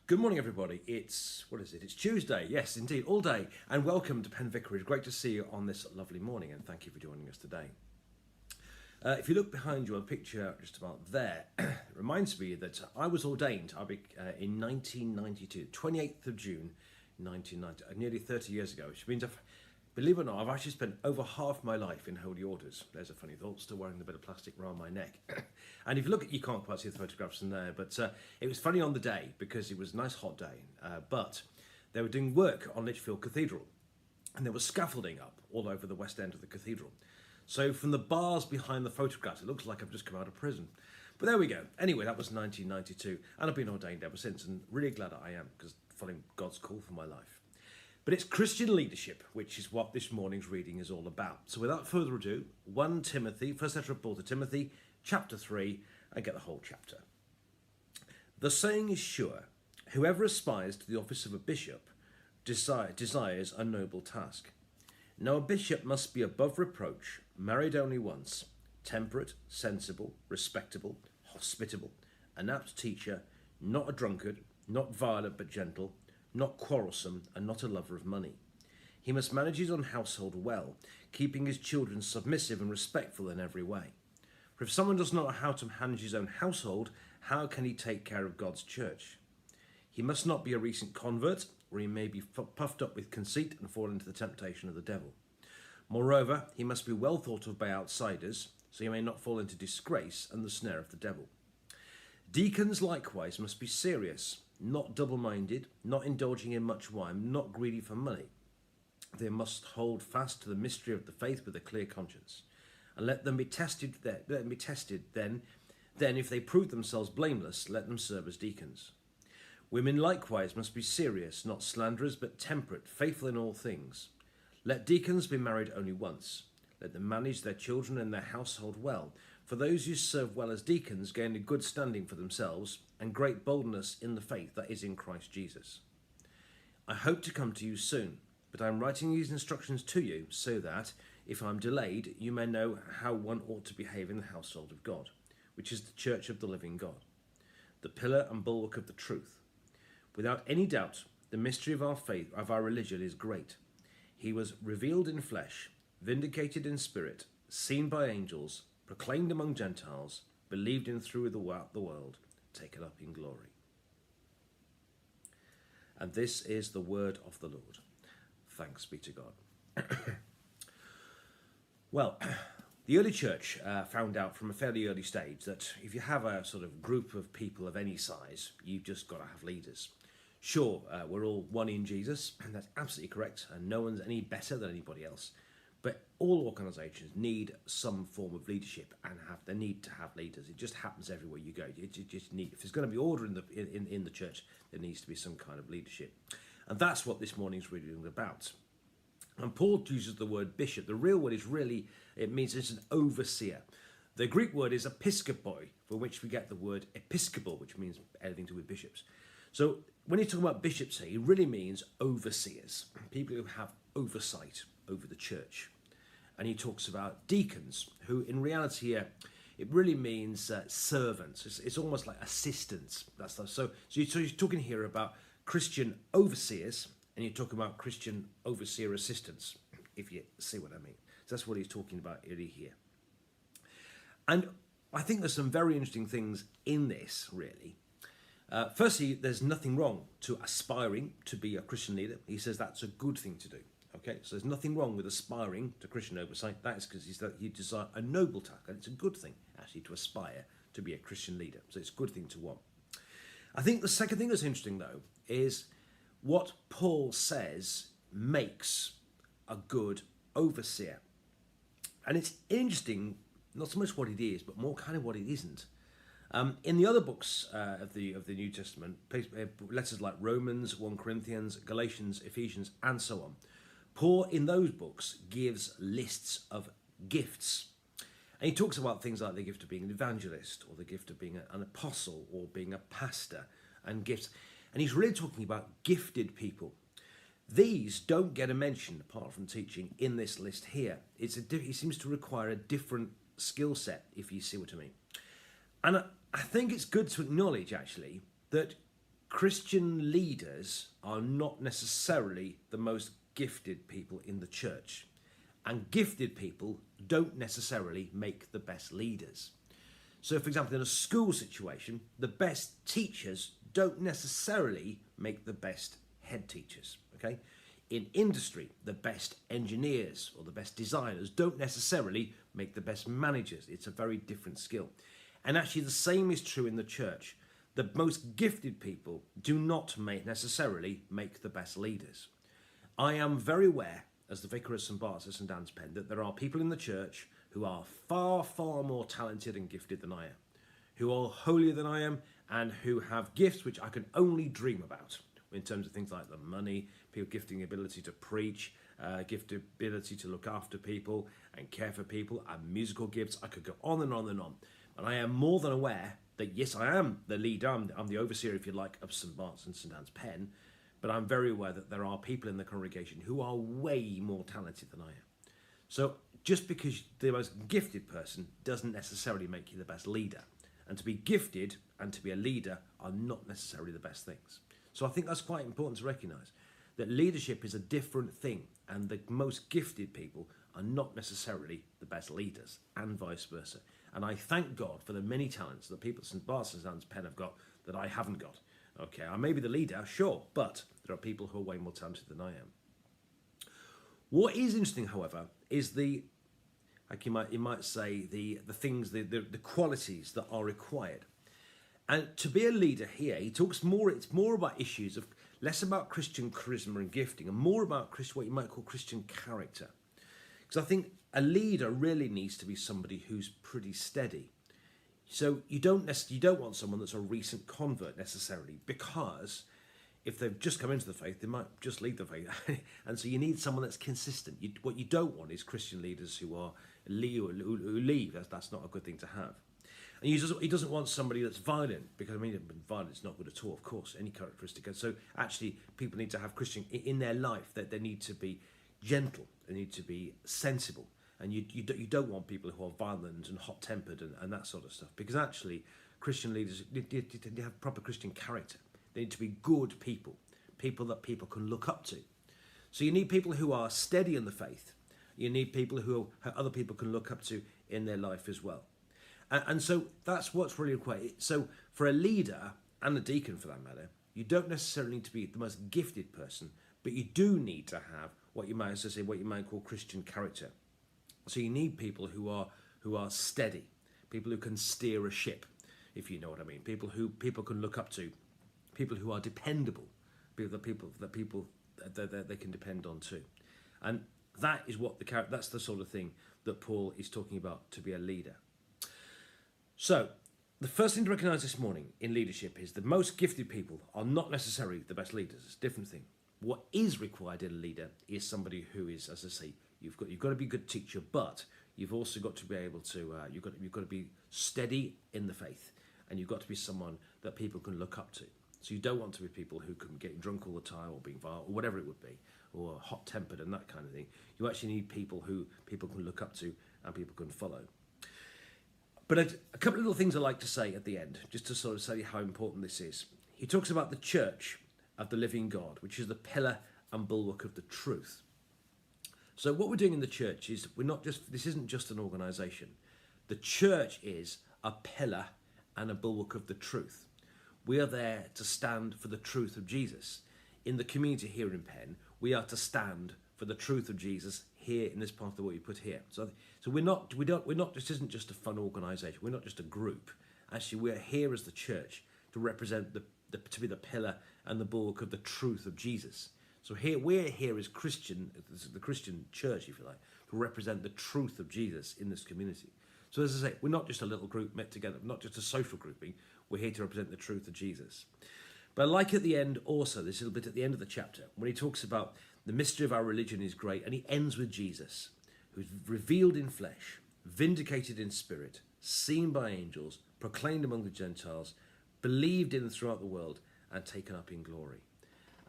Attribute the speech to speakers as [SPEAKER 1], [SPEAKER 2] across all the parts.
[SPEAKER 1] Good morning, everybody. What is it? It's Tuesday. Yes, indeed, all day. And welcome to Penn Vicarage. Great to see you on this lovely morning, and thank you for joining us today. If you look behind you on the picture just about there, it reminds me that I was ordained in 1992, 28th of June 1990, nearly 30 years ago, which means, believe it or not, I've actually spent over half my life in holy orders. There's a funny thought, still wearing a bit of plastic around my neck. And if you look at, you can't quite see the photographs in there, but it was funny on the day because it was a nice hot day, but they were doing work on Lichfield Cathedral, and there was scaffolding up all over the west end of the cathedral. So from the bars behind the photographs, it looks like I've just come out of prison. But there we go. Anyway, that was 1992, and I've been ordained ever since, and really glad I am, because following God's call for my life. But it's Christian leadership, which is what this morning's reading is all about. So without further ado, 1 Timothy, first letter of Paul to Timothy, chapter 3, and get the whole chapter. The saying is sure, whoever aspires to the office of a bishop desires a noble task. Now a bishop must be above reproach, married only once, temperate, sensible, respectable, hospitable, an apt teacher, not a drunkard, not violent but gentle, not quarrelsome, and not a lover of money. He must manage his own household well, keeping his children submissive and respectful in every way. For if someone does not know how to manage his own household, how can he take care of God's church? He must not be a recent convert, or he may be puffed up with conceit and fall into the temptation of the devil. Moreover, he must be well thought of by outsiders, so he may not fall into disgrace and the snare of the devil. Deacons likewise must be serious, not double-minded, not indulging in much wine, not greedy for money. They must hold fast to the mystery of the faith with a clear conscience, and let them be tested. Then, if they prove themselves blameless, let them serve as deacons. Women likewise must be serious, not slanderers, but temperate, faithful in all things. Let deacons be married only once. Let them manage their children and their household well. For those who serve well as deacons gain a good standing for themselves and great boldness in the faith that is in Christ Jesus. I hope to come to you soon, but I am writing these instructions to you so that, if I am delayed, you may know how one ought to behave in the household of God, which is the church of the living God, the pillar and bulwark of the truth. Without any doubt, the mystery of our faith, of our religion, is great. He was revealed in flesh, vindicated in spirit, seen by angels, proclaimed among Gentiles, believed in through the world, taken up in glory. And this is the word of the Lord. Thanks be to God. Well, the early church found out from a fairly early stage that if you have a sort of group of people of any size, you've just got to have leaders. Sure, we're all one in Jesus, and that's absolutely correct, and no one's any better than anybody else. But all organisations need some form of leadership, and they need to have leaders. It just happens everywhere you go. You just need, if there's going to be order in the church, there needs to be some kind of leadership, and that's what this morning's reading is about. And Paul uses the word bishop. The real word is really, it means it's an overseer. The Greek word is episkopoi, from which we get the word episcopal, which means anything to do with bishops. So when he's talking about bishops here, he really means overseers, people who have oversight over the church. And he talks about deacons, who in reality here, it really means servants. It's almost like assistants. So he's talking here about Christian overseers, and you're talking about Christian overseer assistants, if you see what I mean. So that's what he's talking about really here. And I think there's some very interesting things in this, really. Firstly, there's nothing wrong to aspiring to be a Christian leader. He says that's a good thing to do. Okay, so there's nothing wrong with aspiring to Christian oversight. That is because you desire a noble task, and it's a good thing, actually, to aspire to be a Christian leader. So it's a good thing to want. I think the second thing that's interesting, though, is what Paul says makes a good overseer. And it's interesting, not so much what it is, but more kind of what it isn't. In the other books of the New Testament, letters like Romans, 1 Corinthians, Galatians, Ephesians, and so on, Paul in those books gives lists of gifts. And he talks about things like the gift of being an evangelist, or the gift of being an apostle, or being a pastor, and gifts. And he's really talking about gifted people. These don't get a mention, apart from teaching, in this list here. It seems to require a different skill set, if you see what I mean. And I think it's good to acknowledge, actually, that Christian leaders are not necessarily the most gifted people in the church. And gifted people don't necessarily make the best leaders. So, for example, in a school situation, the best teachers don't necessarily make the best head teachers, okay? In industry, the best engineers or the best designers don't necessarily make the best managers. It's a very different skill. And actually the same is true in the church. The most gifted people do not necessarily make the best leaders. I am very aware, as the vicar of St Bart's at St Anne's Pen, that there are people in the church who are far, far more talented and gifted than I am, who are holier than I am, and who have gifts which I can only dream about in terms of things like the money, people gifting the ability to preach, gifted ability to look after people and care for people, and musical gifts. I could go on and on and on. And I am more than aware that, yes, I am the leader, I'm the overseer, if you like, of St Bart's and St Anne's Pen, but I'm very aware that there are people in the congregation who are way more talented than I am. So just because the most gifted person doesn't necessarily make you the best leader. And to be gifted and to be a leader are not necessarily the best things. So I think that's quite important to recognise, that leadership is a different thing, and the most gifted people are not necessarily the best leaders, and vice versa. And I thank God for the many talents that people at St Bart's and St Anne's Pen have got that I haven't got. Okay, I may be the leader, sure, but there are people who are way more talented than I am. What is interesting, however, is the, like you might say, the things, the qualities that are required. And to be a leader here, he talks more, it's more about issues of, less about Christian charisma and gifting, and more about what you might call Christian character. Because I think a leader really needs to be somebody who's pretty steady. So you don't want someone that's a recent convert necessarily, because if they've just come into the faith, they might just leave the faith. And so you need someone that's consistent. What you don't want is Christian leaders who leave. That's not a good thing to have. And he doesn't want somebody that's violent, because violence is not good at all, of course, any characteristic. And so actually people need to have Christian in their life, that they need to be gentle, they need to be sensible. And you don't want people who are violent and hot-tempered and that sort of stuff, because actually Christian leaders they have proper Christian character. They need to be good people, people that people can look up to. So you need people who are steady in the faith. You need people who other people can look up to in their life as well. And so that's what's really required. So for a leader, and a deacon for that matter, you don't necessarily need to be the most gifted person, but you do need to have what you might call Christian character. So you need people who are steady, people who can steer a ship, if you know what I mean. People who people can look up to, people who are dependable, people that they can depend on too. And that is that's the sort of thing that Paul is talking about to be a leader. So the first thing to recognise this morning in leadership is the most gifted people are not necessarily the best leaders. It's a different thing. What is required in a leader is somebody who is, as I say, you've got to be a good teacher, but you've also got to be able to you've got to be steady in the faith, and you've got to be someone that people can look up to. So you don't want to be people who can get drunk all the time, or being violent, or whatever it would be, or hot-tempered and that kind of thing. You actually need people who people can look up to and people can follow. But a couple of little things I like to say at the end, just to sort of say how important this is. He talks about the church of the living God, which is the pillar and bulwark of the truth. So what we're doing in the church is this isn't just an organisation. The church is a pillar and a bulwark of the truth. We are there to stand for the truth of Jesus. In the community here in Penn, we are to stand for the truth of Jesus here in this part of the world you put here. So we're not. This isn't just a fun organisation. We're not just a group. Actually, we're here as the church to represent to be the pillar and the bulwark of the truth of Jesus. So we're here as the Christian church, if you like, to represent the truth of Jesus in this community. So as I say, we're not just a little group met together, not just a social grouping. We're here to represent the truth of Jesus. But I like at the end also, this little bit at the end of the chapter, when he talks about the mystery of our religion is great, and he ends with Jesus, who's revealed in flesh, vindicated in spirit, seen by angels, proclaimed among the Gentiles, believed in throughout the world, and taken up in glory.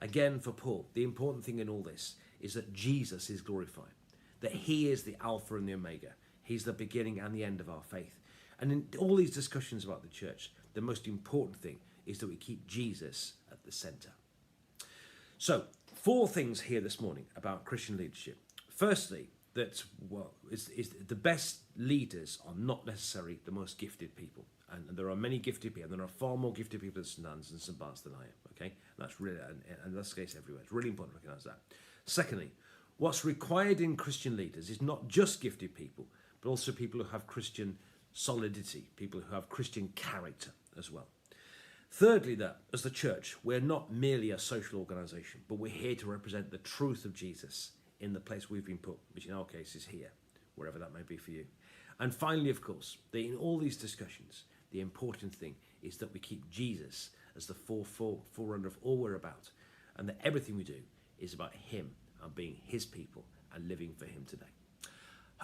[SPEAKER 1] Again, for Paul, the important thing in all this is that Jesus is glorified, that he is the Alpha and the Omega. He's the beginning and the end of our faith. And in all these discussions about the church, the most important thing is that we keep Jesus at the centre. So, 4 things here this morning about Christian leadership. Firstly, that is the best leaders are not necessarily the most gifted people. And there are many gifted people, and there are far more gifted people at St Anne's and St Bart's than I am. Okay, and that's really, and that's the case everywhere. It's really important to recognise that. Secondly, what's required in Christian leaders is not just gifted people, but also people who have Christian solidity, people who have Christian character as well. Thirdly, that as the church, we're not merely a social organisation, but we're here to represent the truth of Jesus in the place we've been put, which in our case is here, wherever that may be for you. And finally, of course, in all these discussions, the important thing is that we keep Jesus as the forerunner of all we're about, and that everything we do is about him and being his people and living for him today.